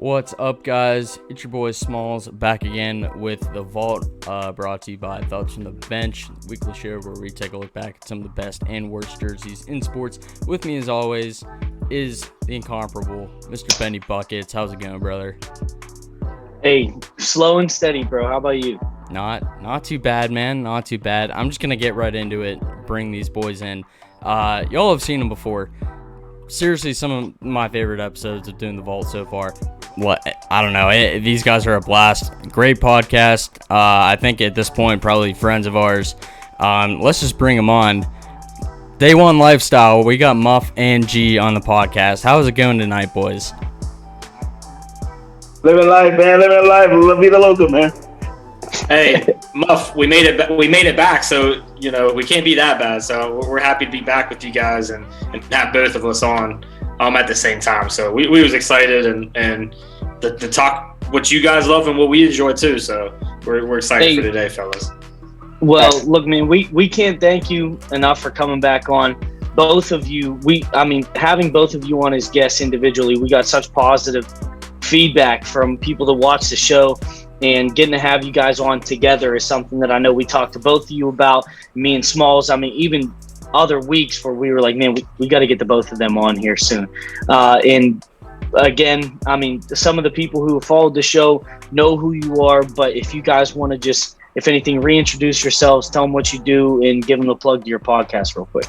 What's up, guys? It's your boy Smalls back again with The Vault, brought to you by Thoughts from the Bench, weekly show where we take a look back at some of the best and worst jerseys in sports. With me, as always, is the incomparable Mr. Benny Buckets. How's it going, brother? Hey, slow and steady, bro. How about you? Not too bad, man. Not too bad. I'm just gonna get right into it. Bring these boys in. Y'all have seen them before. Seriously, some of my favorite episodes of doing The Vault so far. I don't know. These guys are a blast. Great podcast. I think at this point, probably friends of ours. Let's just bring them on. DayOneLifestyle. We got Muff and G on the podcast. How's it going tonight, boys? Living life, man. Living life. Be the local, man. Hey, Muff, we made it back, so we can't be that bad. So we're happy to be back with you guys and have both of us on at the same time. So we was excited and the talk what you guys love and what we enjoy too. So we're excited for today, fellas. Well, look, man, we can't thank you enough for coming back on. Both of you, having both of you on as guests individually, we got such positive feedback from people that watch the show. And getting to have you guys on together is something that I know we talked to both of you about, me and Smalls. Even other weeks where we were like, man, we got to get the both of them on here soon. And again, some of the people who have followed the show know who you are, but if you guys want to just, if anything, reintroduce yourselves, tell them what you do, and give them the plug to your podcast real quick.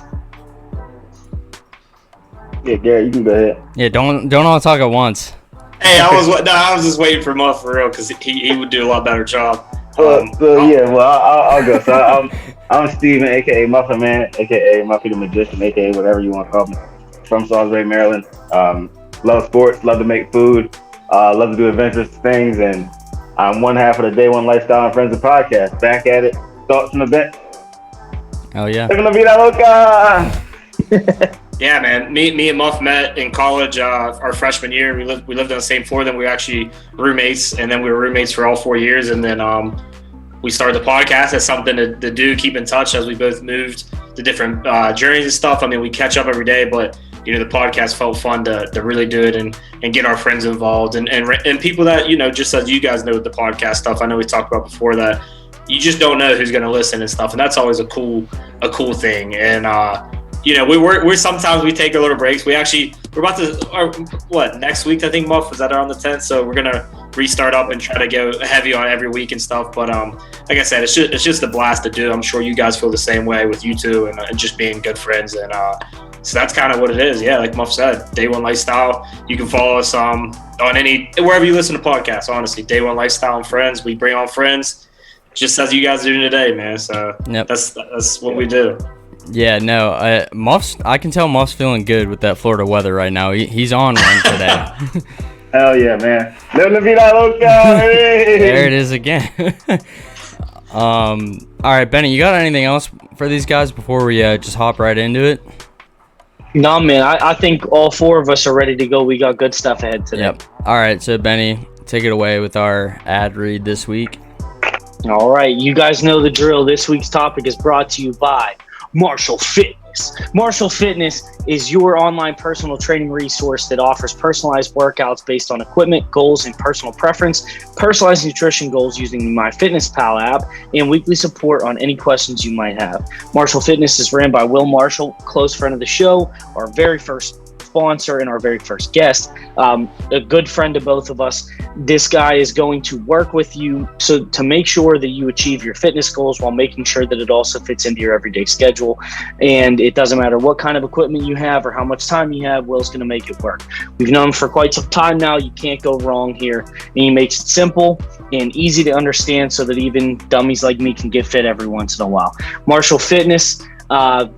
Yeah, Gary, you can go ahead. Yeah, don't all talk at once. Hey, I was just waiting for Muff for real because he would do a lot better job. I'll go. So I'm Steven, aka Muffin Man, aka Muffy the Magician, aka whatever you want to call me. From Salisbury, Maryland. Love sports, love to make food, love to do adventurous things, and I'm one half of the DayOneLifestyle and Friends of Podcast. Back at it, Thoughts from the Bench. Oh yeah. Living la vida loca. Yeah, man. Me and Muff met in college our freshman year. We lived on the same floor. Then we were actually roommates, and then we were roommates for all 4 years. And then we started the podcast as something to do, keep in touch as we both moved to different journeys and stuff. We catch up every day, but the podcast felt fun to really do it and get our friends involved and people that just as you guys know with the podcast stuff. I know we talked about before that you just don't know who's going to listen and stuff, and that's always a cool thing. And we're sometimes we take a little breaks. We're about to next week, I think, Muff, is that on the 10th? So we're gonna restart up and try to go heavy on every week and stuff. But like I said, it's just a blast to do. I'm sure you guys feel the same way with you two and just being good friends. And so that's kind of what it is. Yeah, like Muff said, Day One Lifestyle. You can follow us on wherever you listen to podcasts. Honestly, Day One Lifestyle and Friends. We bring on friends, just as you guys are doing today, man. So yep. That's what we do. Yeah, no, I can tell Muff's feeling good with that Florida weather right now. He's on one today. Hell yeah, man. Living la vida loca. Hey. There it is again. All right, Benny, you got anything else for these guys before we just hop right into it? No, man, I think all four of us are ready to go. We got good stuff ahead today. Yep. All right, so Benny, take it away with our ad read this week. All right, you guys know the drill. This week's topic is brought to you by Marshall Fitness. Marshall Fitness is your online personal training resource that offers personalized workouts based on equipment, goals, and personal preference, personalized nutrition goals using the MyFitnessPal app, and weekly support on any questions you might have. Marshall Fitness is ran by Will Marshall, close friend of the show, our very first sponsor and our very first guest, a good friend to both of us. This guy is going to work with you to make sure that you achieve your fitness goals while making sure that it also fits into your everyday schedule. And it doesn't matter what kind of equipment you have or how much time you have, Will's going to make it work. We've known him for quite some time now. You can't go wrong here. And he makes it simple and easy to understand so that even dummies like me can get fit every once in a while. Marshall Fitness,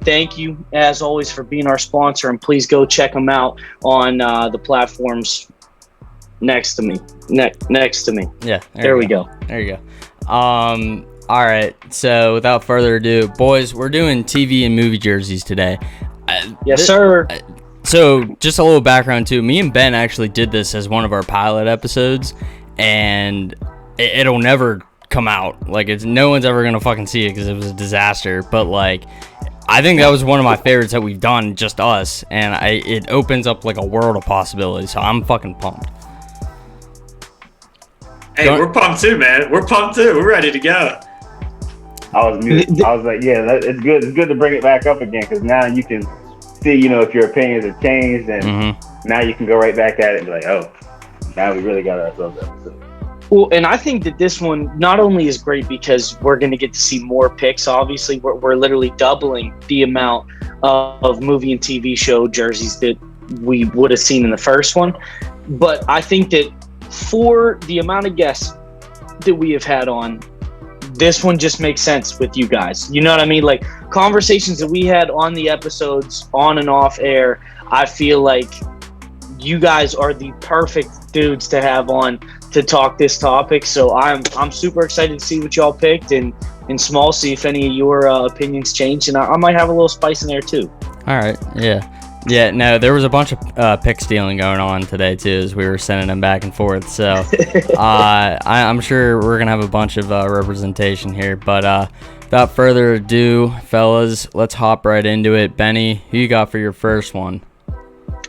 thank you as always for being our sponsor, and please go check them out on the platforms next to me. Yeah, there we go. There you go. All right, so without further ado, boys, we're doing TV and movie jerseys today. Yes, sir. So just a little background too. Me and Ben actually did this as one of our pilot episodes, and it'll never come out. No one's ever gonna fucking see it because it was a disaster. But I think that was one of my favorites that we've done, just us, and it opens up a world of possibilities. So I'm fucking pumped. Hey, we're pumped too, man. We're pumped too. We're ready to go. I was like, yeah, it's good. It's good to bring it back up again because now you can see, if your opinions have changed, and now you can go right back at it and be like, oh, now we really got ourselves up. So. Well, and I think that this one not only is great because we're going to get to see more picks. Obviously, we're literally doubling the amount of movie and TV show jerseys that we would have seen in the first one. But I think that for the amount of guests that we have had on, this one just makes sense with you guys. You know what I mean? Like conversations that we had on the episodes on and off air, I feel like you guys are the perfect dudes to have on to talk this topic. So I'm super excited to see what y'all picked and small, see if any of your opinions changed, and I might have a little spice in there too. All right, yeah. No, there was a bunch of pick stealing going on today too, as we were sending them back and forth. So I'm sure we're gonna have a bunch of representation here. But without further ado, fellas, let's hop right into it. Benny, who you got for your first one?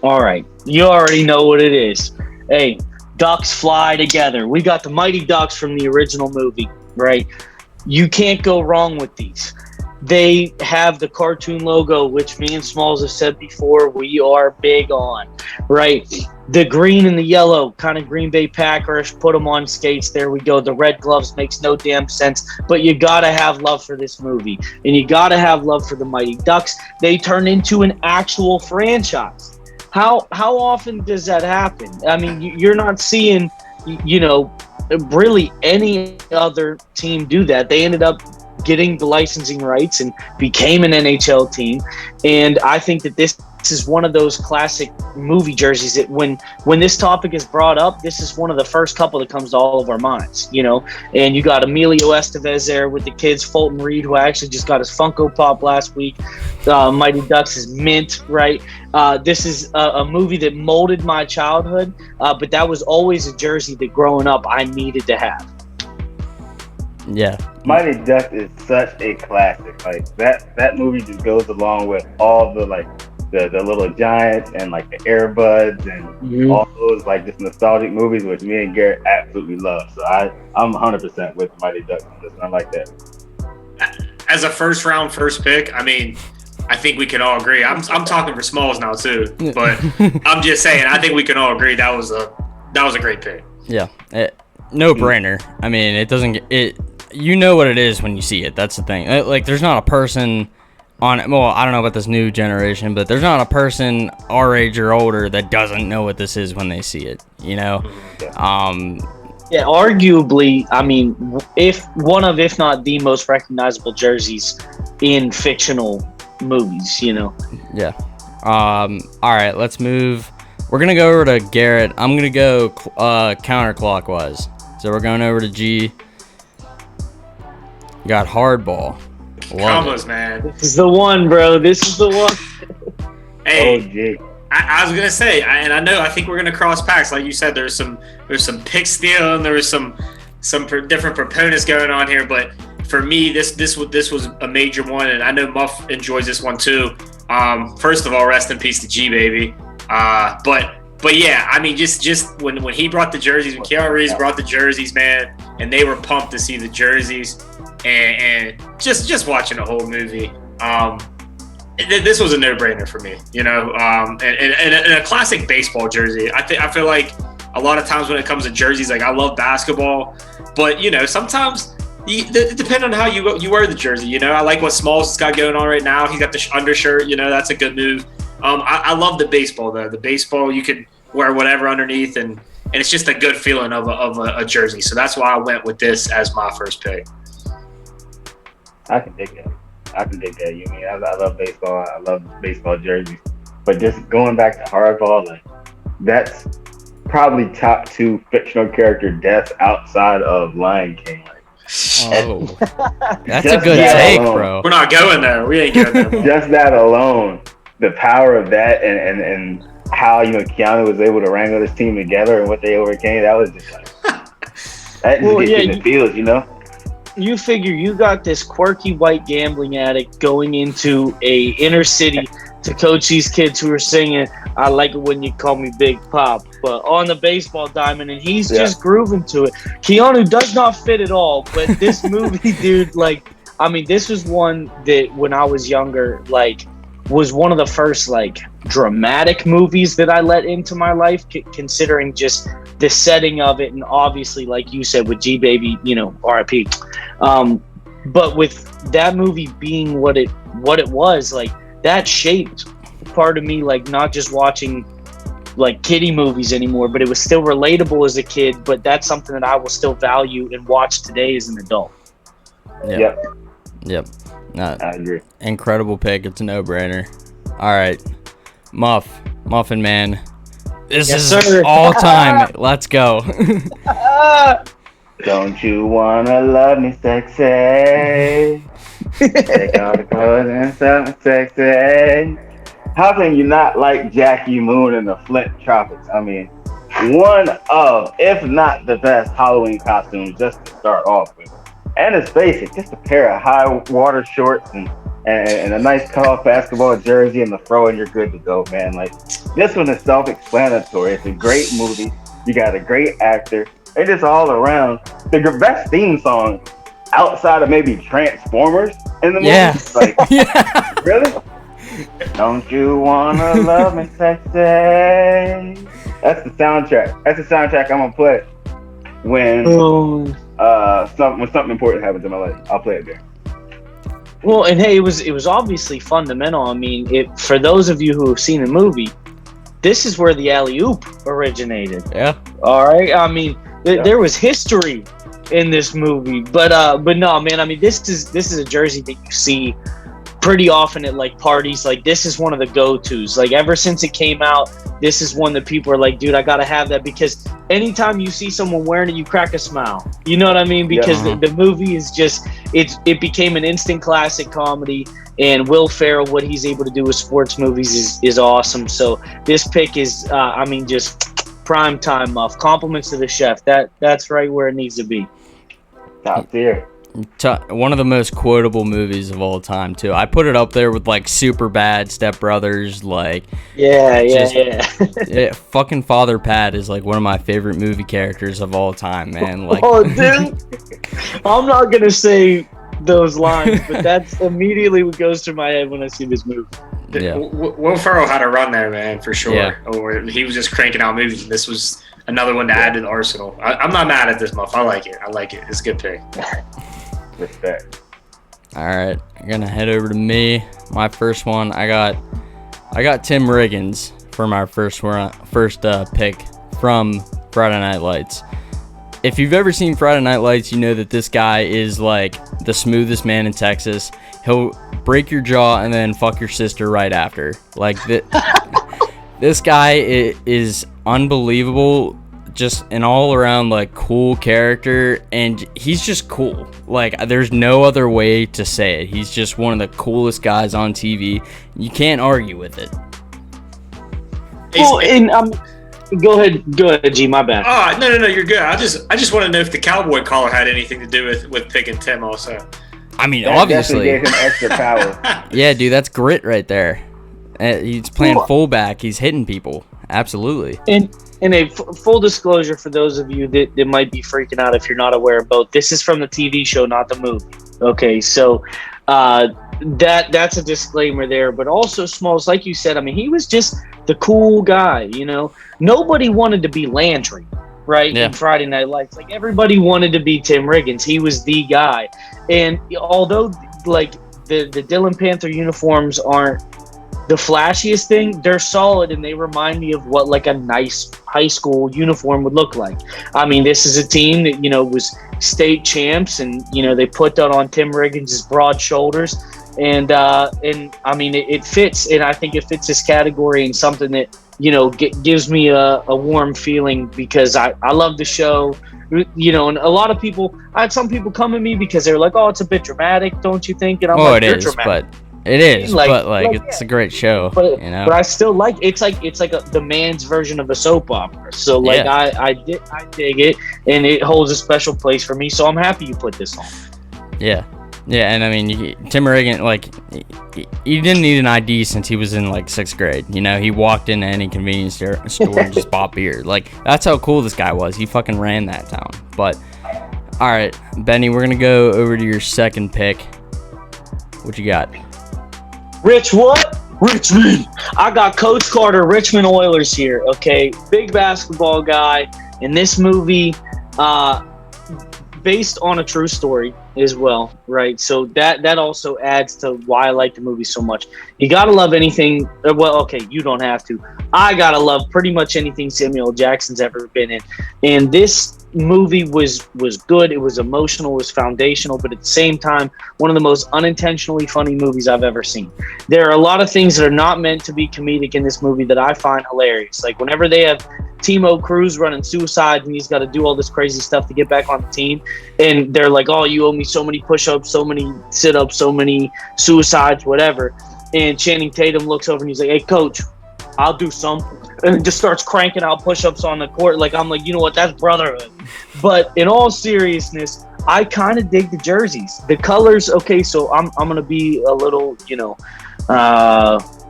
All right, you already know what it is. Hey, ducks fly together. We got the Mighty Ducks from the original movie, right? You can't go wrong with these. They have the cartoon logo, which me and Smalls have said before, we are big on, right? The green and the yellow, kind of Green Bay Packers, put them on skates. There we go. The red gloves makes no damn sense, but you got to have love for this movie, and you got to have love for the Mighty Ducks. They turn into an actual franchise. How often does that happen? I mean, you're not seeing, really any other team do that. They ended up getting the licensing rights and became an NHL team. And I think that this is one of those classic movie jerseys that when this topic is brought up, this is one of the first couple that comes to all of our minds, and you got Emilio Estevez there with the kids, Fulton Reed, who actually just got his Funko Pop last week. Mighty Ducks is mint, right? This is a movie that molded my childhood, but that was always a jersey that growing up I needed to have. Yeah. Mighty Ducks is such a classic. Like that movie just goes along with all the the little giants and like the Air Buds and all those like just nostalgic movies, which me and Garrett absolutely love. So I'm 100% with Mighty Ducks on this. I like that. As a first pick, I mean, I think we can all agree. I'm talking for Smalls now too, but I'm just saying I think we can all agree that was a great pick. Yeah, no brainer. I mean, it doesn't it. You know what it is when you see it. That's the thing. Like, there's not a person on it. Well, I don't know about this new generation, but there's not a person our age or older that doesn't know what this is when they see it. Yeah, arguably, I mean, if not the most recognizable jerseys in fictional movies, Yeah. All right, let's move. We're gonna go over to Garrett. I'm gonna go counterclockwise. So we're going over to G. Got hardball. KEKAMBAS, man. This is the one, bro. This is the one. Hey, I was gonna say, I think we're gonna cross packs. Like you said, there's some pick steal and there was some different proponents going on here. But for me, this was a major one, and I know Muff enjoys this one too. First of all, rest in peace to G, baby. But yeah, I mean, just when he brought the jerseys, when Keanu Reeves brought the jerseys, man, and they were pumped to see the jerseys, and just watching the whole movie, this was a no-brainer for me, and a classic baseball jersey. I feel like a lot of times when it comes to jerseys, like I love basketball, but sometimes depending on how you wear the jersey, I like what Smalls has got going on right now. He's got the undershirt, that's a good move. I love the baseball though. The baseball, you can wear whatever underneath, and it's just a good feeling of a jersey. So that's why I went with this as my first pick. I can dig that. I love baseball. I love baseball jerseys. But just going back to hardball, like that's probably top 2 fictional character deaths outside of Lion King. Oh, that's a good take, alone, bro. We're not going there. We ain't going there. Just that alone, the power of that, and how Keanu was able to wrangle this team together and what they overcame. That was just like that. Just gets in the feels, You figure you got this quirky white gambling addict going into a inner city to coach these kids who are singing "I Like It When You Call Me Big Pop," but on the baseball diamond, and he's just grooving to it. Keanu does not fit at all, but this movie, dude, like, I mean, this was one that when I was younger, like, was one of the first like dramatic movies that I let into my life, considering just the setting of it, and obviously, like you said, with G Baby, you know, R.I.P. But with that movie being what it was, like, that shaped part of me, like, not just watching like kiddie movies anymore, but it was still relatable as a kid. But that's something that I will still value and watch today as an adult. Yep. I agree. Incredible pick. It's a no-brainer. All right, Muffin Man. This is all time. Let's go. Don't you wanna love me sexy? Take all the clothes and something sexy. How can you not like Jackie Moon and the Flint Tropics? I mean, one of, if not the best Halloween costumes just to start off with. And it's basic, just a pair of high water shorts and a nice college basketball jersey and the throw, and you're good to go, man. Like, this one is self-explanatory. It's a great movie. You got a great actor. It is all around the best theme song outside of maybe Transformers in the movie. Yeah. Like, really? Don't you wanna love me sexy? That's the soundtrack. That's the soundtrack I'm gonna play when something important happens in my life. I'll play it there. Well, and hey, it was obviously fundamental. I mean, for those of you who have seen the movie, this is where the alley-oop originated. Yeah. All right. I mean, there was history in this movie, but no, man. I mean, this is a jersey that you see pretty often at like parties. Like, this is one of the go-tos. Like, ever since it came out, this is one that people are like, dude, I gotta have that, because anytime you see someone wearing it, you crack a smile. You know what I mean? Because the movie is just, it became an instant classic comedy, and Will Ferrell, what he's able to do with sports movies is awesome. So this pick is, I mean, just prime time, Muff. Compliments to the chef. That's right where it needs to be. Top tier. One of the most quotable movies of all time, too. I put it up there with like Super Bad, Step Brothers, like fucking Father Pat is like one of my favorite movie characters of all time, man. Like, oh, dude, I'm not gonna say those lines, but that's immediately what goes through my head when I see this movie. Yeah, Will Ferrell had a run there, man, for sure. Yeah. Or he was just cranking out movies, and this was another one to add to the arsenal. I'm not mad at this, Muff. I like it. It's a good pick. Respect. All right, I'm gonna head over to me. My first one, I got Tim Riggins for my first pick from Friday Night Lights. If you've ever seen Friday Night Lights, you know that this guy is like the smoothest man in Texas. He'll break your jaw and then fuck your sister right after. Like, this guy is unbelievable. Just an all-around like cool character, and he's just cool. Like, there's no other way to say it. He's just one of the coolest guys on TV. You can't argue with it. Well, and go ahead, G. My bad. Oh, no, you're good. I just want to know if the cowboy collar had anything to do with picking Tim also. I mean, That obviously gave him extra power. Yeah, dude, that's grit right there. He's playing fullback. He's hitting people. Absolutely. And a full disclosure for those of you that might be freaking out if you're not aware of both, this is from the TV show, not the movie. Okay, so that's a disclaimer there. But also, Smalls, like you said, I mean, he was just the cool guy, you know? Nobody wanted to be Landry, right? Yeah. In Friday Night Lights. Like, everybody wanted to be Tim Riggins. He was the guy. And although, like, the Dillon Panther uniforms aren't the flashiest thing, they're solid, and they remind me of what like a nice high school uniform would look like. I mean, this is a team that, you know, was state champs, and, you know, they put that on Tim Riggins' broad shoulders, and I mean, it fits, and I think it fits this category, and something that, you know, gives me a warm feeling, because I love the show, you know. And a lot of people, I had some people come at me because they were like, oh, it's a bit dramatic, don't you think? And I'm like, it is, dramatic. but it is, like it's a great show, but, you know. But I still like it's like the man's version of a soap opera. So like, yeah. I dig it, and it holds a special place for me. So I'm happy you put this on. Yeah, Yeah, and I mean, Tim Reagan, like, he didn't need an ID since he was in, like, 6th grade. You know, he walked into any convenience store and just bought beer. Like, that's how cool this guy was. He fucking ran that town. But, all right, Benny, we're going to go over to your second pick. What you got? Rich what? Richmond. I got Coach Carter, Richmond Oilers here, okay? Big basketball guy. In this movie, based on a true story as well, right? So that also adds to why I like the movie so much. You gotta love anything. Well, okay, you don't have to. I gotta love pretty much anything Samuel L. Jackson's ever been in. And this movie was good. It was emotional. It was foundational. But at the same time, one of the most unintentionally funny movies I've ever seen. There are a lot of things that are not meant to be comedic in this movie that I find hilarious. Like whenever they have Timo Cruz running suicide and he's got to do all this crazy stuff to get back on the team, and they're like, oh, you owe me so many push-ups, so many sit-ups, so many suicides, whatever. And Channing Tatum looks over and he's like, hey, coach, I'll do some. And it just starts cranking out push-ups on the court. Like, I'm like, you know what? That's brotherhood. But in all seriousness, I kind of dig the jerseys. The colors, okay, so I'm going to be a little,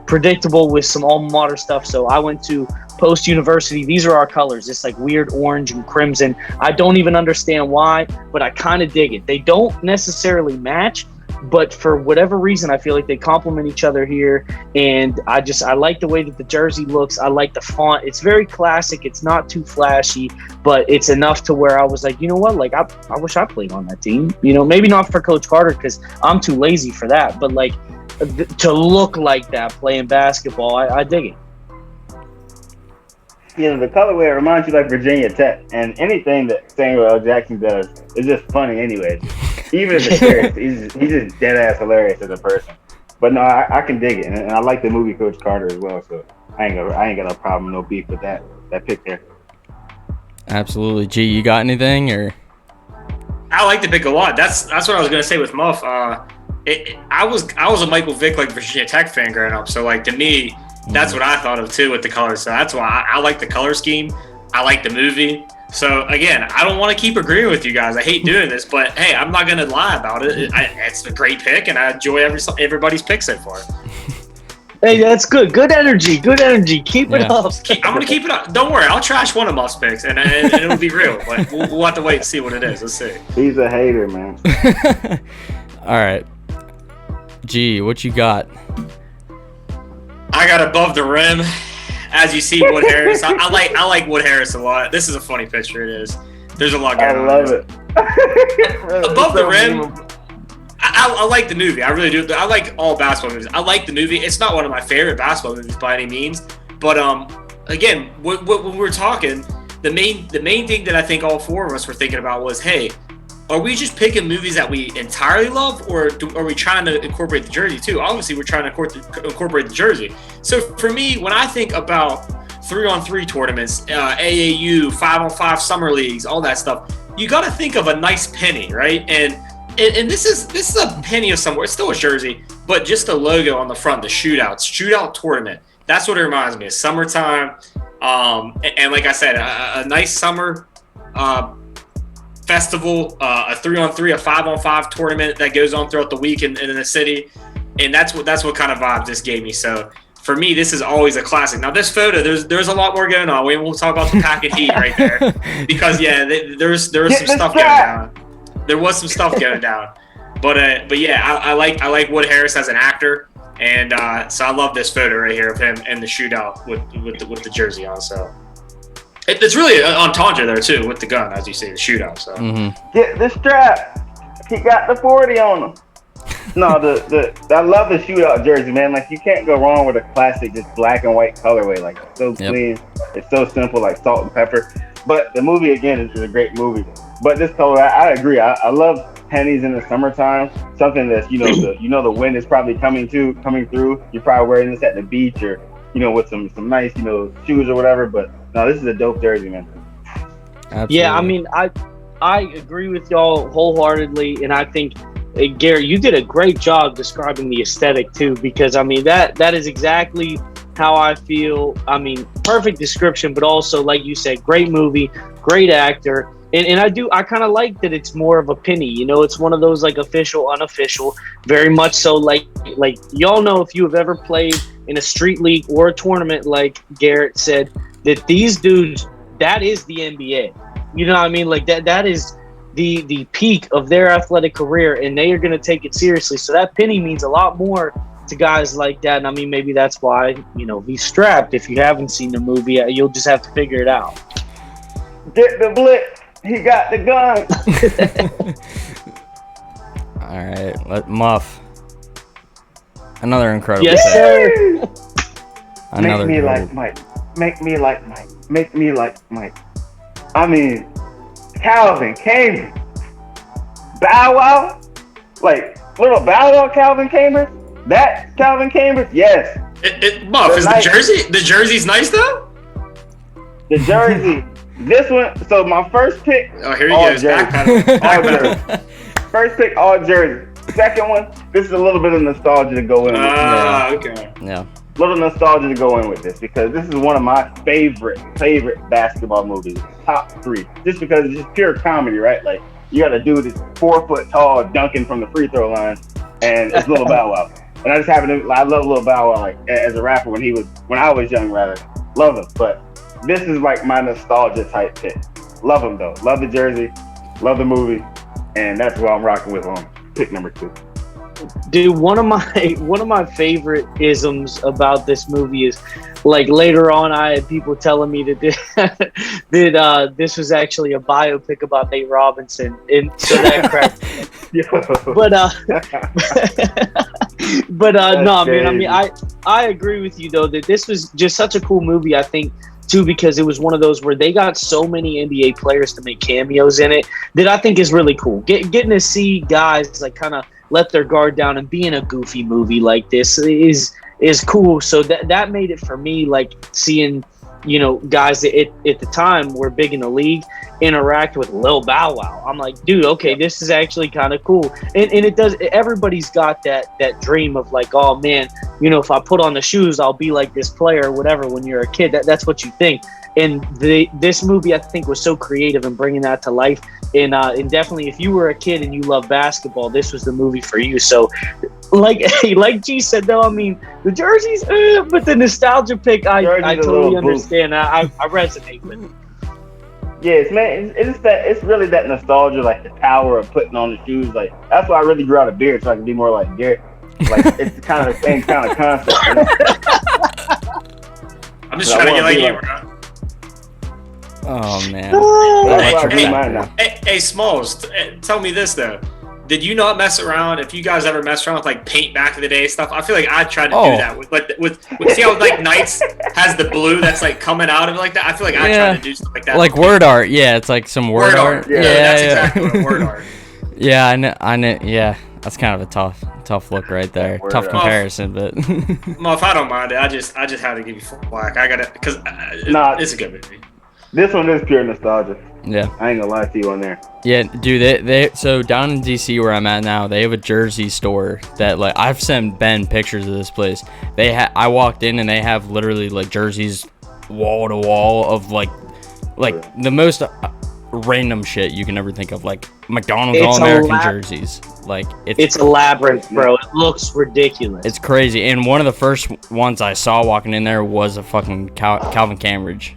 predictable with some alma mater stuff. So I went to Post University. These are our colors. It's like weird orange and crimson. I don't even understand why, but I kind of dig it. They don't necessarily match, but for whatever reason, I feel like they complement each other here. And I like the way that the jersey looks. I like the font. It's very classic. It's not too flashy, but it's enough to where I was like, you know what? Like, I wish I played on that team. You know, maybe not for Coach Carter because I'm too lazy for that. But like to look like that playing basketball, I dig it. Yeah, the colorway reminds you like Virginia Tech, and anything that Samuel L. Jackson does is just funny anyway. Even if it's serious, he's just dead ass hilarious as a person. But no, I can dig it, and I like the movie Coach Carter as well. So I ain't got no problem, no beef with that pick there. Absolutely. G, you got anything or? I like the pick a lot. That's what I was gonna say with Muff. I was a Michael Vick like Virginia Tech fan growing up. So like to me, that's what I thought of too with the colors. So that's why I like the color scheme. I like the movie. So again, I don't want to keep agreeing with you guys. I hate doing this, but hey, I'm not gonna lie about it. It's a great pick, and I enjoy everybody's pick so far. Hey, that's good. Good energy. Good energy. Keep it up. I'm gonna keep it up. Don't worry, I'll trash one of Muff's picks, and it'll be real. But we'll have to wait and see what it is. Let's see. He's a hater, man. All right, G, what you got? I got above the rim. As you see, Wood Harris. I like Wood Harris a lot. This is a funny picture. It is. There's a lot going on. I love it. Above the rim. I like the movie. I really do. I like all basketball movies. I like the movie. It's not one of my favorite basketball movies by any means. But again, when we're talking, the main thing that I think all four of us were thinking about was, hey, are we just picking movies that we entirely love, or are we trying to incorporate the jersey too? Obviously, we're trying to incorporate the jersey. So for me, when I think about 3-on-3 tournaments, AAU, 5-on-5 summer leagues, all that stuff, you got to think of a nice penny, right? And this is a penny of somewhere. It's still a jersey, but just the logo on the front, the shootout tournament. That's what it reminds me of. Summertime, and like I said, a nice summer festival, a 3-on-3, a 5-on-5 tournament that goes on throughout the week in the city, and that's what kind of vibe this gave me. So for me, this is always a classic. Now this photo, there's a lot more going on. We'll talk about the packet heat right there, because yeah, there was some stuff going down. There was some stuff going down, but yeah, I like Wood Harris as an actor, and so I love this photo right here of him in the shootout with the jersey on. So. It's really an entendre there too with the gun, as you say, the shootout. So Get the strap. He got the 40 on him. No, I love the shootout jersey, man. Like you can't go wrong with a classic, just black and white colorway. Like it's so clean, it's so simple, like salt and pepper. But the movie again is a great movie. But this color, I agree. I love pennies in the summertime. Something that's the wind is probably coming through. You're probably wearing this at the beach or with some nice shoes or whatever. But no, this is a dope jersey, man. Absolutely. Yeah, I mean, I agree with y'all wholeheartedly, and I think Gary, you did a great job describing the aesthetic too, because I mean that is exactly how I feel. I mean, perfect description, but also like you said, great movie, great actor, And I kind of like that it's more of a penny. You know, it's one of those like official, unofficial, very much so like y'all know if you have ever played in a street league or a tournament, like Garrett said, that these dudes, that is the NBA. You know what I mean? Like that is the peak of their athletic career, and they are going to take it seriously. So that penny means a lot more to guys like that. And I mean, maybe that's why, you know, he's strapped. If you haven't seen the movie, you'll just have to figure it out. Get the blitz. He got the gun. All right, Muff. Another incredible. Yes, pick. sir. Another Make me goal. like Mike. Make me like Mike. Make me like Mike. I mean, Calvin Cambridge. Bow Wow? Like, little Bow Wow Calvin Cambridge? That Calvin Cambridge? Yes. Muff, is the jersey's nice though? The jersey. This one, so my first pick. Oh, here he all goes. jersey. Backpedal. All jersey. First pick, all jersey. Second one, this is a little bit of nostalgia to go in with. Okay. Yeah. Little nostalgia to go in with this because this is one of my favorite basketball movies. Top 3. Just because it's just pure comedy, right? Like, you got a dude that's 4 foot tall dunking from the free throw line, and it's Lil Bow Wow. And I just happen to, I love Lil Bow Wow, like, as a rapper when I was young, rather. Love him. But this is like my nostalgia type pick. Love him though. Love the jersey. Love the movie. And that's what I'm rocking with on pick number 2. Dude, one of my favorite isms about this movie is, like, later on I had people telling me that this was actually a biopic about Nate Robinson, and so that cracked. But no, man. I mean, I agree with you though that this was just such a cool movie. I think too, because it was one of those where they got so many NBA players to make cameos in it that I think is really cool. Getting to see guys like kind of let their guard down and be in a goofy movie like this is cool. So that made it for me, like seeing, you know, guys that at the time were big in the league interact with Lil Bow Wow. I'm like, dude, okay, this is actually kind of cool. And it does, everybody's got that dream of like, oh man, you know, if I put on the shoes, I'll be like this player or whatever when you're a kid. That's what you think. And this movie, I think, was so creative in bringing that to life. And definitely, if you were a kid and you love basketball, this was the movie for you. So, like G said, though, I mean, the jerseys, but the nostalgia pick, I totally understand. I resonate with it. Yes, man. It's really that nostalgia, like the power of putting on the shoes. Like, that's why I really grew out a beard, so I can be more like Garrett. Like, it's kind of the same kind of concept. You know? I'm just trying to get like you, bro. Oh man. Hey, Smalls, tell me this though. Did you not mess around? If you guys ever messed around with like paint back in the day stuff, I feel like I tried to do that with see how like Knights has the blue that's like coming out of it like that. I feel like I tried to do stuff like that. Like word art, yeah. It's like some word art. Yeah, that's exactly what word art. Yeah, I know. Yeah, that's kind of a tough look right there. Tough comparison, but. Well, if I don't mind it, I just had to give you flack. I got it because it's a good movie. This one is pure nostalgia. Yeah. I ain't gonna lie to you on there. Yeah, dude, they so down in DC where I'm at now, they have a jersey store that, like, I've sent Ben pictures of this place. I walked in and they have literally like jerseys wall to wall of like the most random shit you can ever think of, like McDonald's All-American jerseys. Like it's a labyrinth, bro. It looks ridiculous. It's crazy. And one of the first ones I saw walking in there was a fucking Calvin Cambridge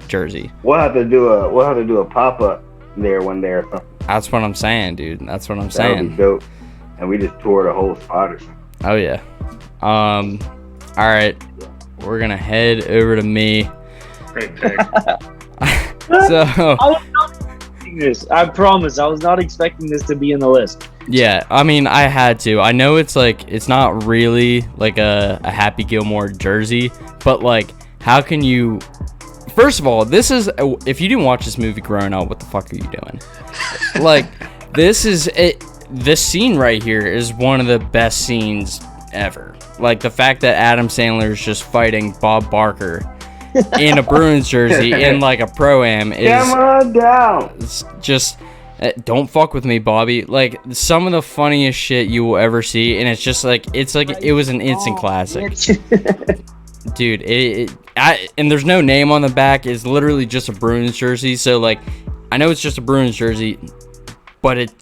jersey. We'll have to do a pop-up there one day or something. That's what I'm saying, dude. That's what I'm saying. That would be dope. And we just toured a whole spot or something. Oh yeah. All right. We're gonna head over to me. Great pick. So I was not expecting this. I promise. I was not expecting this to be in the list. yeah, I mean, I had to. I know it's like it's not really like a Happy Gilmore jersey, but like, how can you? First of all, this is, if you didn't watch this movie growing up, what the fuck are you doing? Like, this is it. This scene right here is one of the best scenes ever. Like, the fact that Adam Sandler is just fighting Bob Barker in a Bruins jersey in like a pro-am is Camera down. It's just don't fuck with me, Bobby. Like, some of the funniest shit you will ever see, and it's just like it was an instant classic. Dude, and there's no name on the back. It's literally just a Bruins jersey. So like, I know it's just a Bruins jersey, but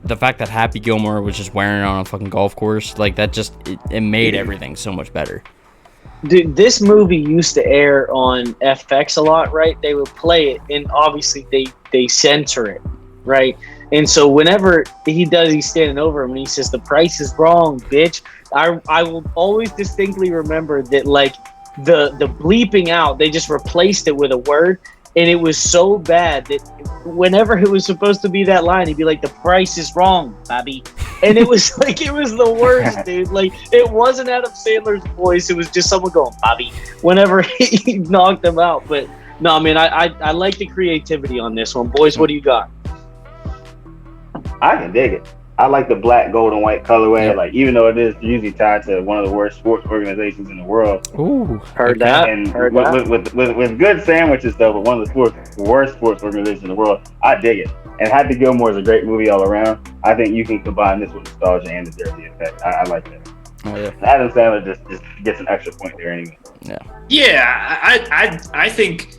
the fact that Happy Gilmore was just wearing it on a fucking golf course, like that just it made everything so much better. Dude, this movie used to air on FX a lot, right? They would play it, and obviously they censor it, right? And so whenever he's standing over him and he says, "The price is wrong, bitch." I will always distinctly remember that, like, the bleeping out, they just replaced it with a word, and it was so bad that whenever it was supposed to be that line, he'd be like, "The price is wrong, Bobby." And it was like, it was the worst, dude. Like, it wasn't Adam Sandler's voice. It was just someone going, "Bobby," whenever he knocked him out. But no, man, I like the creativity on this one. Boys, what do you got? I can dig it. I like the black, gold, and white colorway. Like, even though it is usually tied to one of the worst sports organizations in the world. Ooh, heard that. And with good sandwiches, though, but one of the worst sports organizations in the world, I dig it. And Happy Gilmore is a great movie all around. I think you can combine this with nostalgia and the jersey effect. I like that. Oh, yeah. Adam Sandler just gets an extra point there anyway. Yeah, I think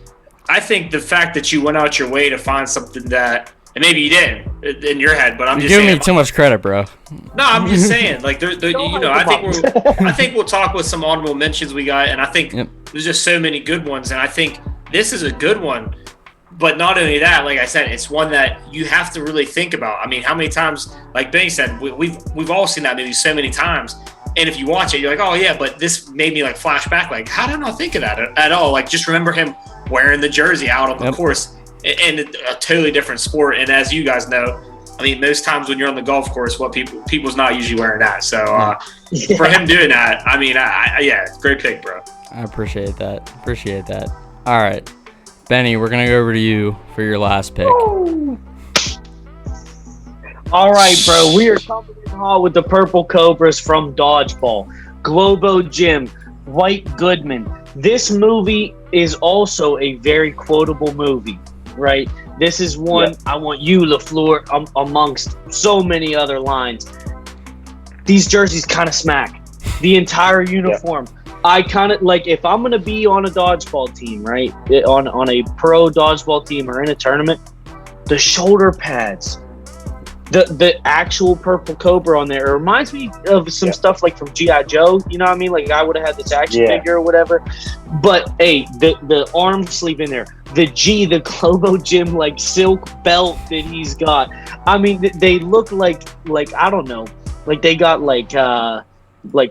the fact that you went out your way to find something that, and maybe you didn't in your head, but I'm just giving saying, me too much credit, bro. No, I'm just saying, like, I think we'll talk with some honorable mentions we got, and I think there's just so many good ones, and I think this is a good one. But not only that, like I said, it's one that you have to really think about. I mean, how many times, like Benny said, we've all seen that movie so many times, and if you watch it, you're like, oh yeah, but this made me like flash back, like, how did I not think of that at all? Like, just remember him wearing the jersey out on the course. And a totally different sport, and as you guys know, I mean, most times when you're on the golf course, what people's not usually wearing that. So for him doing that, I mean, yeah, great pick, bro. I appreciate that. All right, Benny, we're gonna go over to you for your last pick. All right, bro, we are coming in hot with the purple Cobras from Dodgeball, Globo Jim, White Goodman. This movie is also a very quotable movie. Right, this is one I want you, LaFleur, amongst so many other lines. These jerseys kind of smack. The entire uniform. I kind of like, if I'm gonna be on a dodgeball team, right, on a pro dodgeball team or in a tournament, the shoulder pads, the actual purple Cobra on there, it reminds me of some stuff like from G.I. Joe. You know what I mean? Like, I would have had this action figure or whatever. But hey, the arm sleeve in there, the Globo Gym like silk belt that he's got. I mean, they look like I don't know, like they got like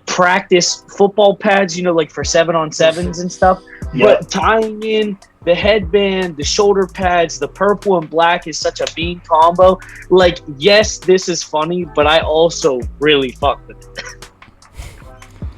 practice football pads, you know, like for 7-on-7s and stuff. But tying in the headband, the shoulder pads, the purple and black is such a mean combo. Like, yes, this is funny, but I also really fuck with it.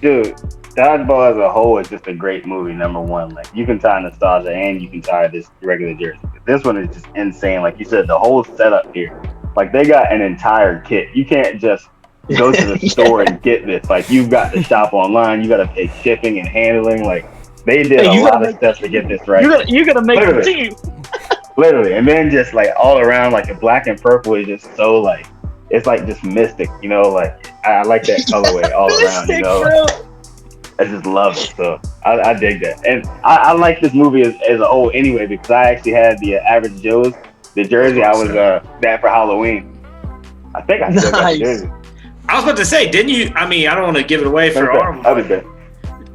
Dude, Dodgeball as a whole is just a great movie, number one. Like, you can tie nostalgia and you can tie this regular jersey. This one is just insane. Like you said, the whole setup here. Like, they got an entire kit. You can't just go to the store and get this. Like, you've got to shop online. You got to pay shipping and handling. Like, they did a lot of stuff to get this right. You gotta make a team. Literally. And then just like all around, like the black and purple is just so like, it's like just mystic, you know, like I like that colorway all around, you know. I just love it. So I dig that. And I like this movie as a whole anyway, because I actually had the Average Joe's, the jersey. I was that for Halloween. I think I still got the jersey. I was about to say, didn't you? I mean, I don't want to give it away for our.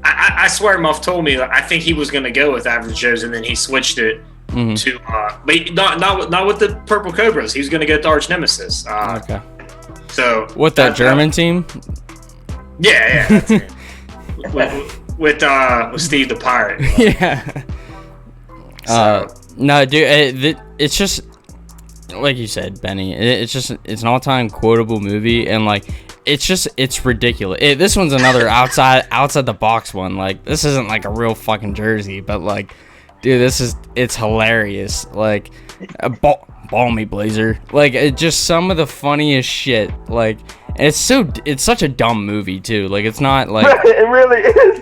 I swear Muff told me that I think he was going to go with Average Joe's, and then he switched it to, but not with the Purple Cobras. He was going to go to Arch Nemesis. Okay. So what, that German team? Yeah, that's it. with Steve the Pirate. Yeah. No, dude, it's just like you said, Benny. It's an all-time quotable movie, and like. It's ridiculous. This one's another outside the box one. Like, this isn't like a real fucking jersey, but like, dude, it's hilarious. Like, ball me Blazer. Like, it just some of the funniest shit. Like, it's such a dumb movie too. Like, it's not like it really is.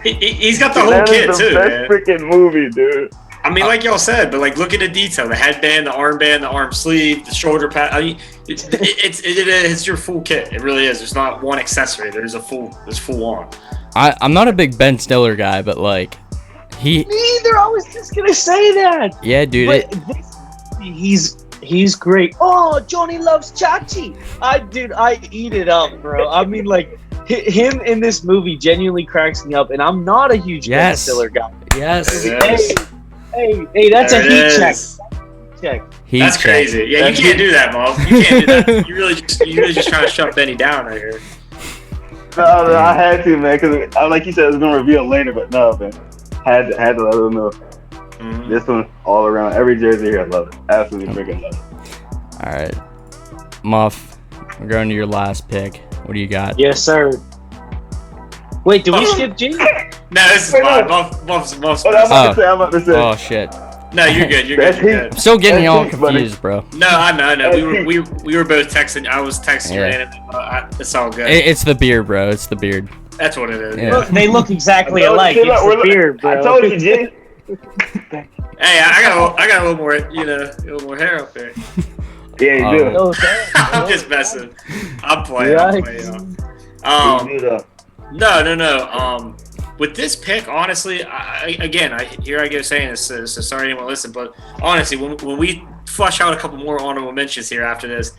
He's got the whole kit too. Best freaking movie, dude. I mean, like y'all said, but like, look at the detail: the headband, the armband, the arm sleeve, the shoulder pad. I mean, it's your full kit. It really is. There's not one accessory. There's full on. I'm not a big Ben Stiller guy, but like Me either. I was just gonna say that. Yeah, dude. He's great. Oh, Johnny loves Chachi. I eat it up, bro. I mean, like him in this movie genuinely cracks me up, and I'm not a huge Ben Stiller guy. Yes. Hey, that's a heat check. That's crazy. Yeah, you can't do that, Mom. You can't do that. You're really just trying to shut Benny down right here. No, I had to, man, because like you said, I was gonna reveal later, but no, man, had to let them know. Mm-hmm. This one all around, every jersey here, I love it. Absolutely freaking love it. All right, Muff, we're going to your last pick. What do you got? Yes, sir. Wait, did we skip G? No, this is fine. Muff's I'm about to say. Oh shit. No, you're good. You're good. I'm still getting y'all confused, bro. No, I know. We were both texting. I was texting Random. It's all good. It's the beard, bro. It's the beard. That's what it is. Yeah. They look exactly alike. It's the beard, bro. I told you, G. Hey, I got a little more, a little more hair up there. Yeah, you do. I'm just messing. I'm playing. No. With this pick, honestly, I go saying this, so sorry anyone listen, but honestly, when we flush out a couple more honorable mentions here after this,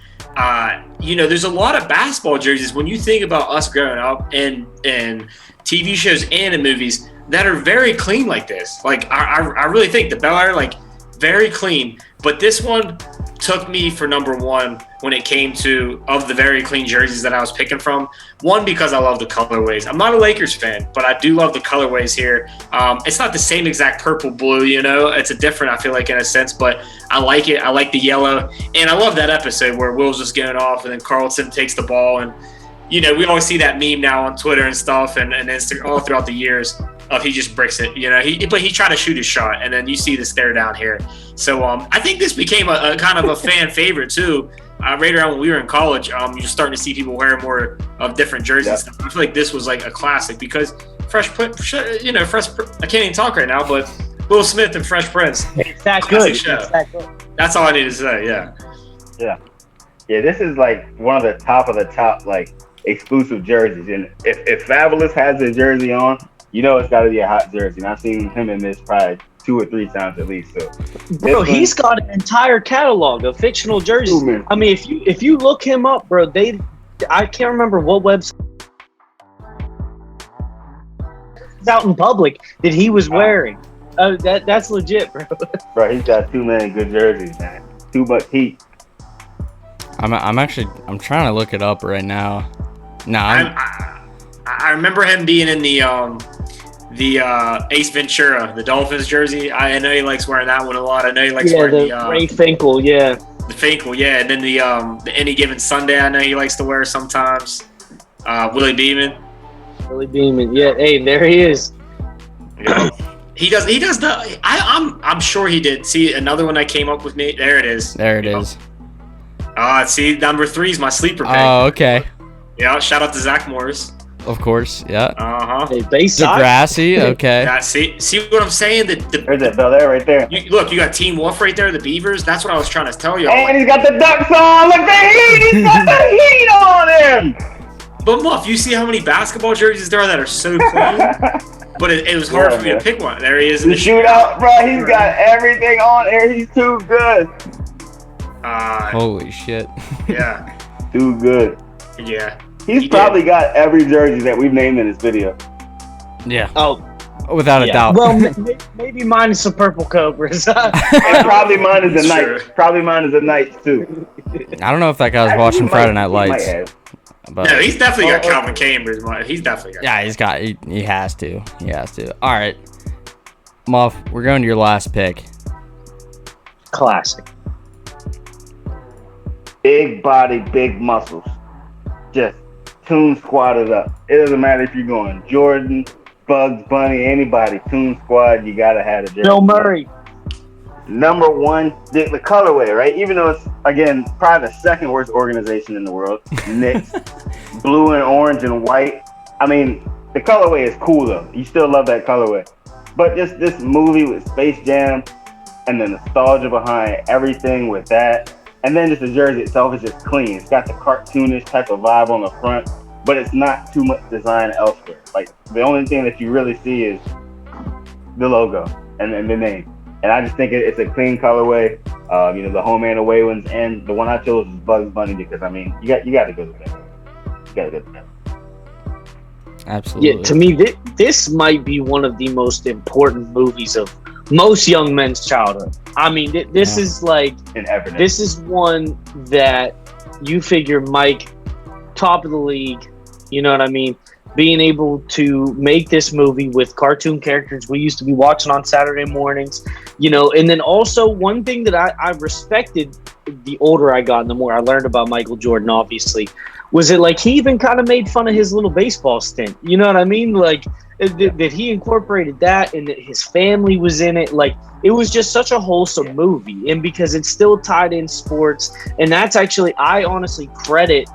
there's a lot of basketball jerseys when you think about us growing up and TV shows and in movies that are very clean like this. Like I really think the Bel Air, like, very clean, but this one took me for number one when it came to of the very clean jerseys that I was picking from. One, because I love the colorways. I'm not a Lakers fan, but I do love the colorways here. It's not the same exact purple blue, it's a different, I feel like, in a sense, but I like it. I like the yellow, and I love that episode where Will's just going off and then Carlton takes the ball, and we always see that meme now on Twitter and stuff and Instagram all throughout the years of he just bricks it, but he tried to shoot his shot, and then you see the stare down here. So I think this became a kind of a fan favorite too. Right around when we were in college, you're starting to see people wear more of different jerseys. Yeah. I feel like this was like a classic because Fresh. I can't even talk right now, but Will Smith and Fresh Prince. It's that good. That's all I need to say. Yeah. This is like one of the top like exclusive jerseys, and if Fabulous has a jersey on, it's got to be a hot jersey. And I've seen him in this probably 2 or 3 times at least. So, bro, he's got an entire catalog of fictional jerseys. I mean, if you look him up, bro, I can't remember what website out in public that he was wearing. That's legit, bro. Bro, he's got too many good jerseys, man. Too much heat. I'm trying to look it up right now. I remember him being in the Ace Ventura, the Dolphins jersey. I know he likes wearing that one a lot. I know he likes wearing the Ray Finkel, the Finkel, and then the Any Given Sunday, I know he likes to wear sometimes. Willie Beeman, yeah. Hey, there he is. Yeah. He does the. I'm sure he did. See, another one that came up with me. There it is. See, number 3 is my sleeper pick. Oh, okay. Yeah, shout out to Zach Morris. Of course, yeah. Hey, Degrassi, okay. Yeah, see what I'm saying? There's that Bel Air right there. Look, you got Team Wolf right there, the Beavers. That's what I was trying to tell you. And he's got the Ducks on. Look, the heat. He's got the heat on him. But Muff, you see how many basketball jerseys there are that are so clean? But it was hard for me to pick one. There he is in the shootout, bro. He's got everything on there. He's too good. Holy shit. Yeah. Too good. Yeah. He's probably got every jersey that we've named in this video. Yeah. Oh, without a doubt. Well, maybe mine is the purple Cobras. And probably mine is the Knights. Probably mine is the Knights too. I don't know if that guy's watching Friday Night Lights. But no, he's definitely got Calvin Cambridge. He's definitely got. Yeah, he's got. He has to. He has to. All right, Muff, we're going to your last pick. Classic. Big body, big muscles. Just Toon Squad it up. It doesn't matter if you're going Jordan, Bugs Bunny, anybody. Toon Squad, you gotta have a jersey. Bill Murray. Number 1, the colorway, right? Even though it's, again, probably the second worst organization in the world. Knicks, blue and orange and white. I mean, the colorway is cool though. You still love that colorway. But just this movie with Space Jam and the nostalgia behind everything with that. And then just the jersey itself is just clean. It's got the cartoonish type of vibe on the front, but it's not too much design elsewhere. Like, the only thing that you really see is the logo and the name. And I just think it's a clean colorway. the home and away ones, and the one I chose was Bugs Bunny because I mean you got to go to bed. You got to go to bed. Absolutely. Yeah, to me, this might be one of the most important movies of most young men's childhood. I mean, this is like, this is one that you figure Mike, top of the league, you know what I mean? Being able to make this movie with cartoon characters we used to be watching on Saturday mornings, and then also one thing that I respected the older I got and the more I learned about Michael Jordan, obviously, was it like he even kind of made fun of his little baseball stint. You know what I mean? Like that he incorporated that and that his family was in it. Like it was just such a wholesome movie. And because it's still tied in sports, and that's actually, I honestly credit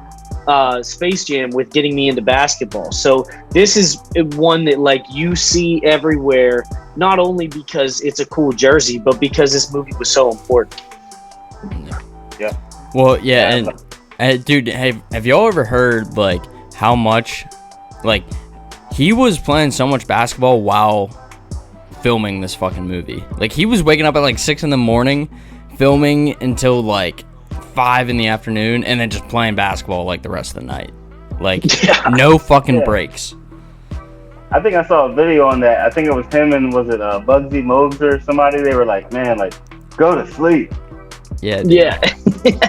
Space Jam with getting me into basketball. So this is one that like you see everywhere, not only because it's a cool jersey, but because this movie was so important. Yeah. Well, yeah, and dude, have y'all ever heard like how much like he was playing so much basketball while filming this fucking movie? Like he was waking up at like 6 a.m, filming until like 5 p.m, and then just playing basketball like the rest of the night. Like no fucking breaks. I think I saw a video on that. I think it was him and was it Bugsy Mogues or somebody? They were like, man, like go to sleep. Yeah. Dude. Yeah.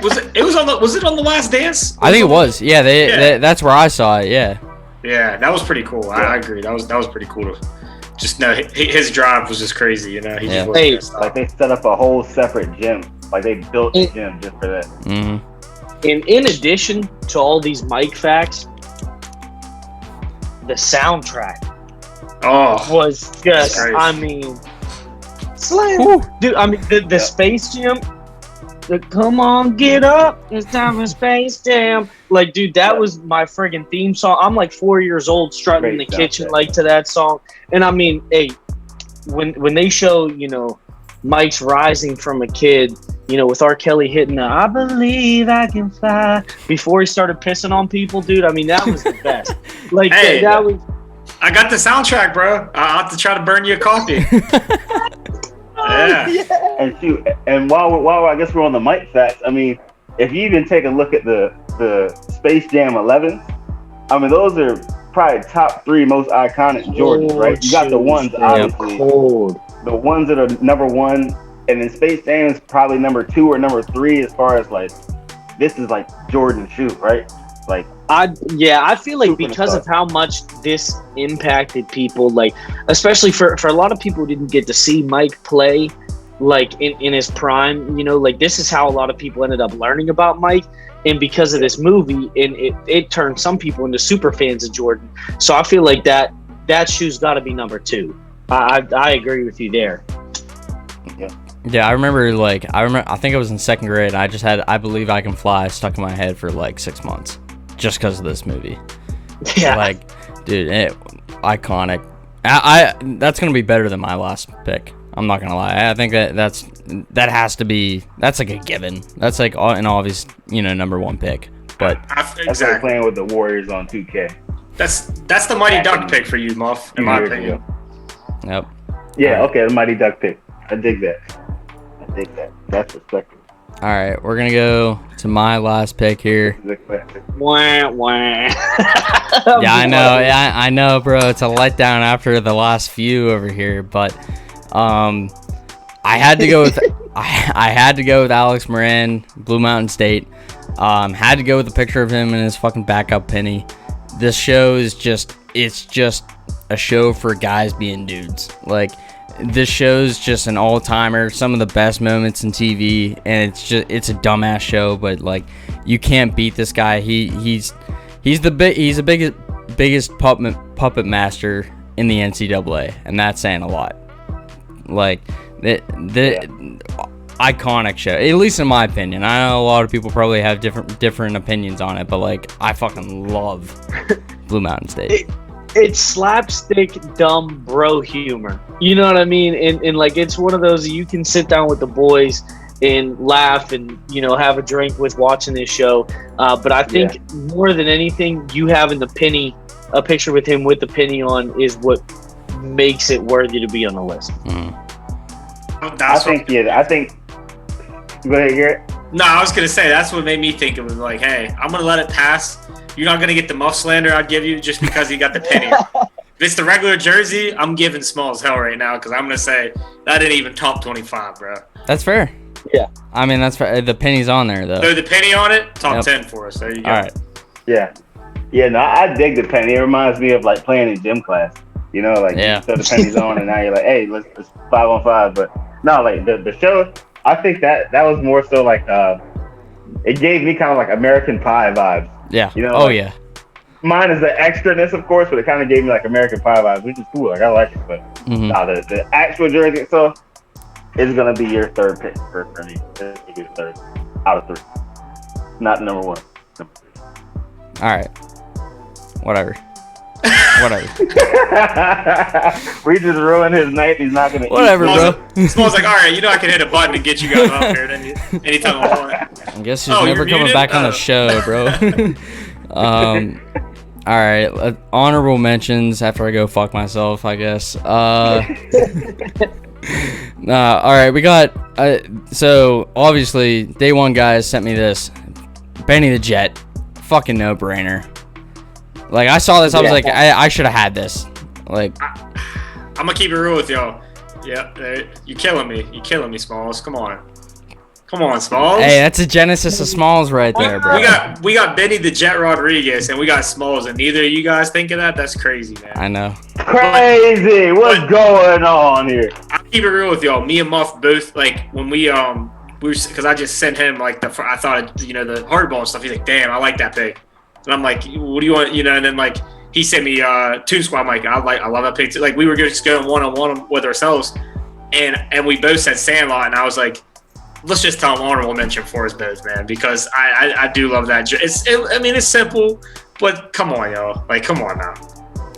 Was it on The Last Dance? I think it was. Yeah, they that's where I saw it. Yeah. Yeah, that was pretty cool. I agree. That was pretty cool. Just know his drive was just crazy. He just wasn't like they set up a whole separate gym. Like they built a gym just for that. Mm-hmm. And in addition to all these Mike facts, the soundtrack was just, I mean, slam. Dude, I mean, the Space Jam, come on, get up, it's time for Space Jam. Like, dude, that was my friggin' theme song. I'm like 4 years old strutting in the kitchen like to that song. And I mean, hey, when they show, Mike's rising from a kid, with R. Kelly hitting the I believe I can fly before he started pissing on people, dude. I mean, that was the best. Like, hey, that was. I got the soundtrack, bro. I'll have to try to burn you a copy. Yeah. And shoot, and while I guess we're on the Mike facts, I mean, if you even take a look at the Space Jam 11, I mean, those are probably top 3 most iconic Jordans, right? You got the ones, obviously. The ones that are number 1, and then Space Jam is probably number 2 or number 3 as far as like, this is like Jordan shoe, right? Like, I feel like because of how much this impacted people, like especially for a lot of people who didn't get to see Mike play like in his prime, like this is how a lot of people ended up learning about Mike. And because of this movie, and it turned some people into super fans of Jordan. So I feel like that shoe's got to be number 2. I agree with you there. Yeah, I remember. I think I was in 2nd grade. And I just had I Believe I Can Fly stuck in my head for like 6 months, just because of this movie. Yeah, like, dude, iconic. That's gonna be better than my last pick. I'm not gonna lie. I think that has to be. That's like a given. That's like an obvious, number 1 pick. But that's like playing with the Warriors on 2K. That's the Mighty Duck pick for you, Muff. In my opinion. Yep. Yeah. Okay, the Mighty Duck pick. I dig that. That's respectful. All right, we're gonna go to my last pick here. Wah, wah. Yeah, I know. Yeah, I know, bro. It's a letdown after the last few over here, but I had to go with I had to go with Alex Moran, Blue Mountain State. Had to go with a picture of him and his fucking backup penny. This show is just a show for guys being dudes. Like, this show's just an all-timer, some of the best moments in TV, and it's a dumbass show, but like, you can't beat this guy. He's the biggest puppet master in the NCAA, and that's saying a lot. Like, the iconic show, at least in my opinion. I know a lot of people probably have different opinions on it, but like, I fucking love Blue Mountain State. It's slapstick, dumb bro humor. You know what I mean? And like, it's one of those you can sit down with the boys and laugh and, have a drink with watching this show. But I think more than anything, you having a picture with him with the penny on is what makes it worthy to be on the list. I think Go ahead, Garrett. No, I was gonna say that's what made me think it was like, hey, I'm gonna let it pass. You're not gonna get the muff slander I'd give you just because he got the penny. If it's the regular jersey, I'm giving Smalls hell right now because I'm gonna say that didn't even top 25, bro. That's fair. Yeah. I mean, that's fair. The penny's on there though. So the penny on it, top 10 for us. There you go. All right. Yeah. Yeah, no, I dig the penny. It reminds me of like playing in gym class. You know, like Yeah. you throw the pennies on and now you're like, hey, let's 5-on-5. But no, like the show, I think that was more so like it gave me kind of like American Pie vibes. Yeah. You know, Oh like, yeah. Mine is the extraness, of course, but it kind of gave me like American Pie vibes, which is cool. Like I like it, but the actual jersey itself is gonna be your third pick for me. It's your third out of 3, not number 1. Number 3. All right. Whatever. We just ruined his night. He's not gonna. Whatever, eat. bro. Smalls like, all right, you know I can hit a button and get you guys up here anytime I want. I guess he's Oh, never you're coming muted? back on the Oh. show, bro. All right. Honorable mentions after I go fuck myself, I guess. All right. We got. So obviously, day one guys sent me this. Benny the Jet, fucking no brainer. Like I saw this, I was like, I should have had this. Like, I'm gonna keep it real with y'all. Yeah, you're killing me. You're killing me, Smalls. Come on, Smalls. hey, that's a genesis of Smalls right there, bro. We got Benny the Jet Rodriguez and we got Smalls, and neither of you guys think of that. That's crazy, man. I know. Crazy. What's going on here? I'll keep it real with y'all. Me and Muff both, like, when we were, because I just sent him like I thought the hardball and stuff. He's like, damn, I like that pick. And I'm like, what do you want? And then like he sent me Toon Squad. I'm like, I love that pick too. Like we were just going one-on-one with ourselves, and we both said Sandlot, and I was like, let's just tell him honorable mention for us both, man, because I do love that. I mean, it's simple, but come on, yo, like come on now.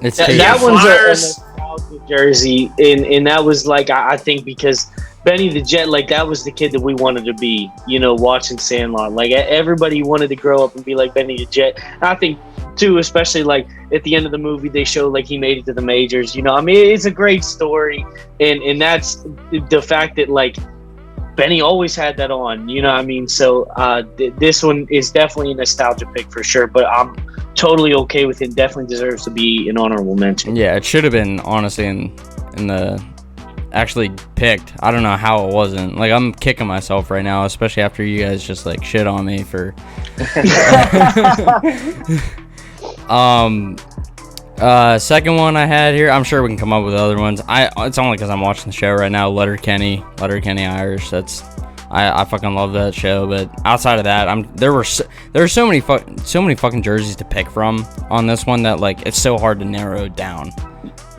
It's that one's a Flyers. nostalgia jersey, and that was like I think because Benny the Jet, like that was the kid that we wanted to be, watching Sandlot. Like everybody wanted to grow up and be like Benny the Jet. And I think too, especially like at the end of the movie, they show like he made it to the majors. I mean, it's a great story, and that's the fact that like Benny always had that on. You know what I mean? So this one is definitely a nostalgia pick for sure. But I'm totally okay with it. Definitely deserves to be an honorable mention. Yeah, it should have been honestly in the actually picked. I don't know how it wasn't. Like I'm kicking myself right now, especially after you guys just like shit on me for second one I had here. I'm sure we can come up with other ones. It's only because I'm watching the show right now. Letterkenny Irish. I fucking love that show. But outside of that, there were so many fucking jerseys to pick from on this one that like it's so hard to narrow it down.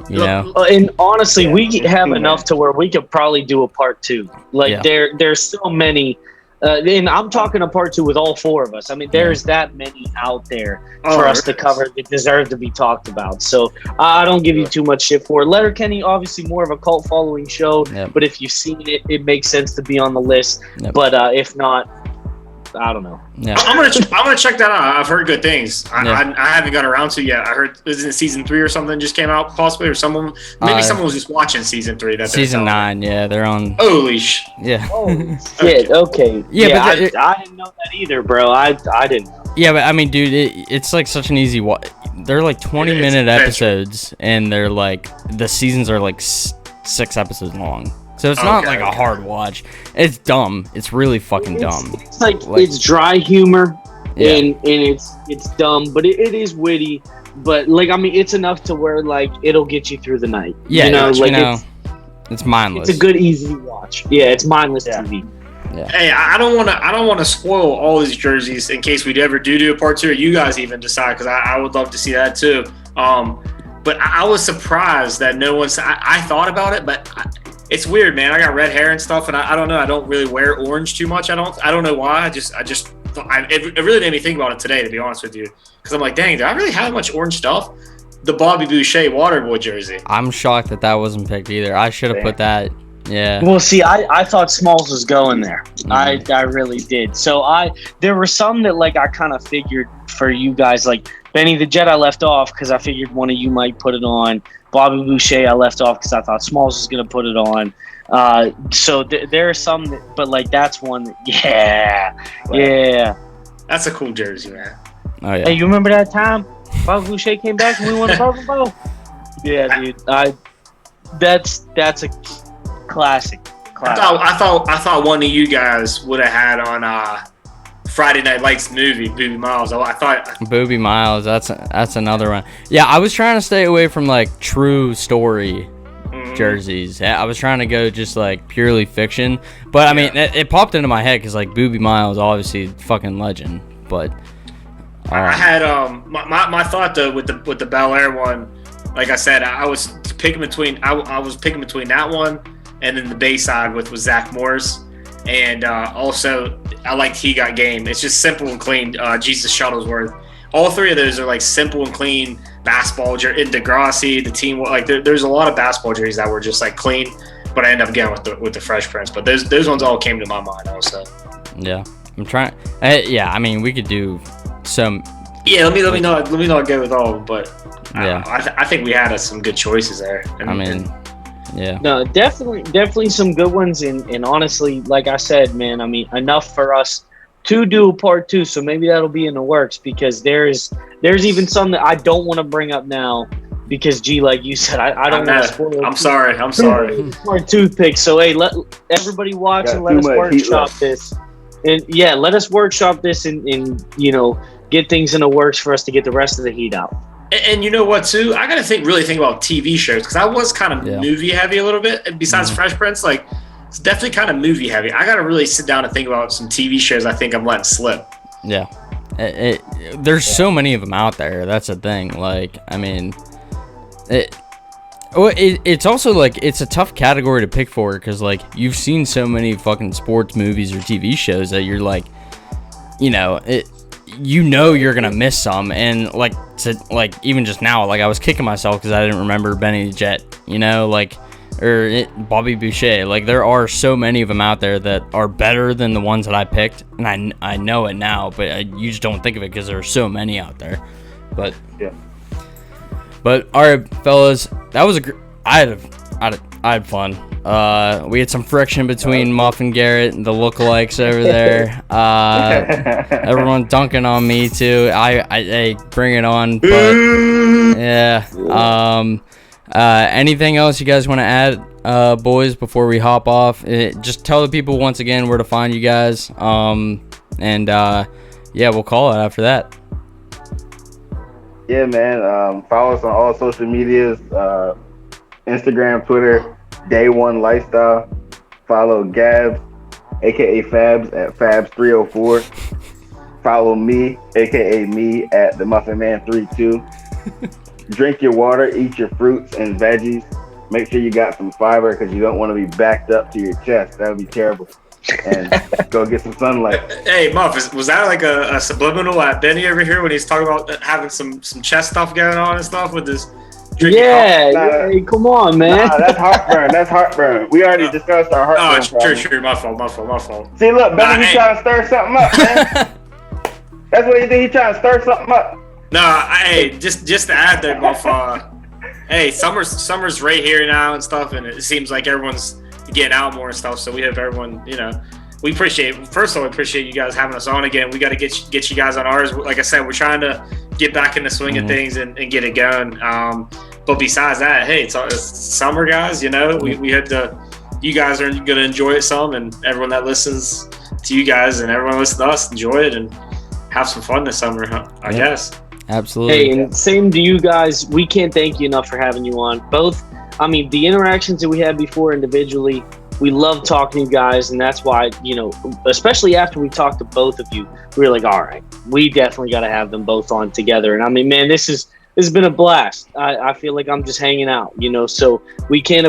You know? And honestly, we have enough to where we could probably do a part 2. Like there's so many. And I'm talking a part 2 with all 4 of us. I mean, there's that many out there for us to cover that deserve to be talked about. So I don't give you too much shit for it. Letterkenny, obviously more of a cult following show, but if you've seen it, it makes sense to be on the list. But if not, I don't know. Yeah. I'm gonna check that out. I've heard good things. I haven't got around to it yet. I heard isn't season 3 or something just came out possibly, or someone was just watching season 3. Season 9. Yeah, they're on. Holy sh! Yeah. Oh shit. Okay. Yeah, but I didn't know that either, bro. I didn't know. Yeah, but I mean, dude, it's like such an easy watch. They're like 20-minute episodes, and they're like the seasons are like 6 episodes long. So it's not like a hard watch. It's dumb. It's really fucking dumb. It's like it's dry humor, and it's dumb, but it is witty. But like I mean, it's enough to where like it'll get you through the night. Yeah, it's mindless. It's a good, easy watch. Yeah, it's mindless TV. Yeah. Hey, I don't want to spoil all these jerseys in case we ever do a part 2, or you guys even decide, because I would love to see that too. But I was surprised that no one's. I thought about it, but. It's weird, man. I got red hair and stuff, and I don't know. I don't really wear orange too much. I don't know why. It really made me think about it today, to be honest with you, because I'm like, dang, do I really have much orange stuff? The Bobby Boucher Waterboy jersey. I'm shocked that wasn't picked either. I should have put that. Yeah. Well, see, I thought Smalls was going there. I really did. So there were some that like I kind of figured for you guys, like Benny the Jet I left off because I figured one of you might put it on. Bobby Boucher I left off because I thought Smalls was going to put it on. So there are some that, but like that's one that, yeah. That's a cool jersey, man. Oh yeah. Hey, you remember that time Bob Boucher came back and we won the Purple Bowl? Yeah, dude. That's a classic. I thought one of you guys would have had on Friday Night Lights movie, Booby Miles. I thought Booby Miles. That's another one. Yeah, I was trying to stay away from like true story jerseys. I was trying to go just like purely fiction. But I mean, it popped into my head because like Booby Miles, obviously fucking legend. But I had my thought though with the Bel Air one. Like I said, I was picking between that one and then the Bayside with Zach Morris. And also, I liked He Got Game. It's just simple and clean. Jesus Shuttlesworth. All three of those are like simple and clean basketball. In Degrassi, the team, like there's a lot of basketball jerseys that were just like clean. But I ended up going with the Fresh Prince. But those ones all came to my mind also. Yeah, I'm trying. Yeah, I mean we could do some. Yeah, let me not go with all. But yeah, I think we had some good choices there. Yeah. No, definitely some good ones, and honestly, like I said, man, I mean, enough for us to do a part 2. So maybe that'll be in the works because there's even some that I don't want to bring up now because, G, like you said, I don't want to spoil. I'm sorry. Part 2 picks. So hey, let everybody watch and let us workshop this, and yeah, let us workshop this and get things in the works for us to get the rest of the heat out. And you know what, too? I got to really think about TV shows because I was kind of movie heavy a little bit. And besides Fresh Prince, like, it's definitely kind of movie heavy. I got to really sit down and think about some TV shows I think I'm letting slip. Yeah. There's so many of them out there. That's the thing. Like, I mean, it's also, like, it's a tough category to pick for because, like, you've seen so many fucking sports movies or TV shows that you're, like, you're gonna miss some, and like even just now, like I was kicking myself because I didn't remember Benny the Jet, Bobby Boucher. Like there are so many of them out there that are better than the ones that I picked, and I know it now, but you just don't think of it because there are so many out there. But yeah. But all right, fellas, that was I had fun. We had some friction between Muff and Garrett, the lookalikes over there. Everyone dunking on me too. I bring it on. But yeah. Anything else you guys want to add, boys, before we hop off? Just tell the people once again where to find you guys. Yeah, we'll call it after that. Yeah, man. Follow us on all social medias. Instagram, Twitter, DayOneLifestyle. Follow Gabs, aka Fabs, at Fabs304. Follow me, aka me, at the Muffin Man 32. Drink your water, eat your fruits and veggies. Make sure you got some fiber because you don't want to be backed up to your chest. That would be terrible. And go get some sunlight. Hey, Muff, was that like a subliminal at Benny over here when he's talking about having some chest stuff going on and stuff with this? Yeah, hey, come on, man. Nah, that's heartburn. We already discussed our heartburn. Oh, true. My fault. See, look, Benny, he's trying to stir something up, man. That's what he did. He trying to stir something up. Hey, just to add there, Muff. Hey, summer's right here now and stuff, and it seems like everyone's getting out more and stuff. So we hope everyone, we appreciate you guys having us on again. We got to get you guys on ours. Like I said, we're trying to get back in the swing of things and get it going. But besides that, hey, it's summer, guys. We hope you guys are going to enjoy it some, and everyone that listens to you guys and everyone listens to us, enjoy it and have some fun this summer, I guess. Absolutely. Hey, and same to you guys. We can't thank you enough for having you on. Both, I mean, the interactions that we had before individually, we love talking to you guys, and that's why, especially after we talked to both of you, we were like, all right, we definitely got to have them both on together. And I mean, man, this has been a blast. I feel like I'm just hanging out, so we can't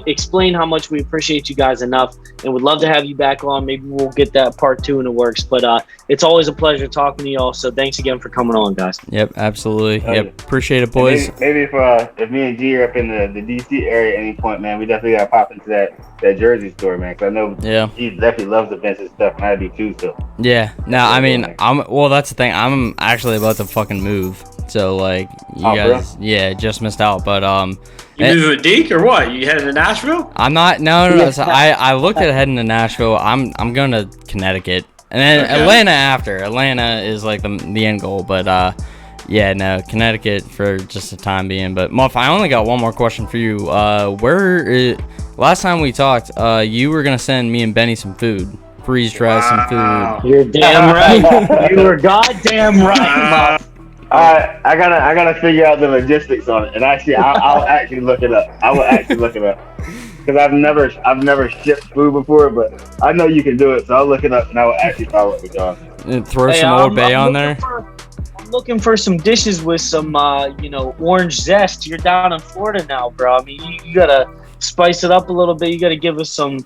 explain how much we appreciate you guys enough, and would love to have you back on. Maybe we'll get that part 2 in the works, but it's always a pleasure talking to y'all. So thanks again for coming on, guys. Yep, absolutely. Yep, appreciate it, boys. Maybe if me and G are up in the DC area at any point, man, we definitely gotta pop into that Jersey store, man, because I know G definitely loves the vintage stuff, and I do too. So yeah, no, I mean, that's the thing. I'm actually about to fucking move So like you Oh, guys, yeah, just missed out. But You moving with Deke or what? You headed to Nashville? I'm not. No. So I looked at heading to Nashville. I'm going to Connecticut, and then Okay. Atlanta after. Atlanta is like the end goal, but yeah, no, Connecticut for just the time being. But Muff, I only got one more question for you. Last time we talked, you were gonna send me and Benny some food, freeze dry some food. You're damn right. You were goddamn right, Muff. Alright, I gotta figure out the logistics on it, and actually, I'll actually look it up. I will actually look it up because I've never shipped food before, but I know you can do it, so I'll look it up and I will actually follow up with y'all. And throw some Old Bay on there. I'm looking for some dishes with some, orange zest. You're down in Florida now, bro. I mean, you gotta spice it up a little bit. You gotta give us some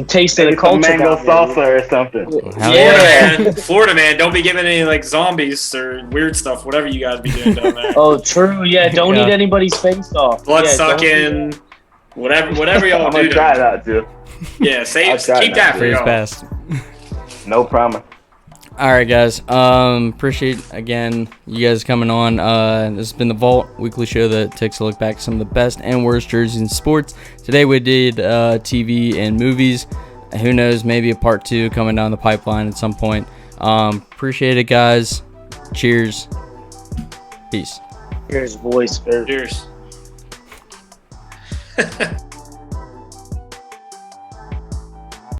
taste of the Maybe some culture. mango down here. salsa or something. Hell Yeah. Man. Florida, man. Don't be giving any like zombies or weird stuff, whatever you guys be doing down there. Oh, true. Yeah, don't Yeah. eat anybody's face off. Blood Yeah, don't sucking, whatever y'all I'm do. gonna try it out too. Yeah, I'll try keep it that out. for Freeze y'all. best. No promise. All right, guys. Appreciate again you guys coming on. This has been the Vault weekly show that takes a look back at some of the best and worst jerseys in sports. Today we did TV and movies. Who knows? Maybe a part 2 coming down the pipeline at some point. Appreciate it, guys. Cheers. Peace. Here's voice. Cheers.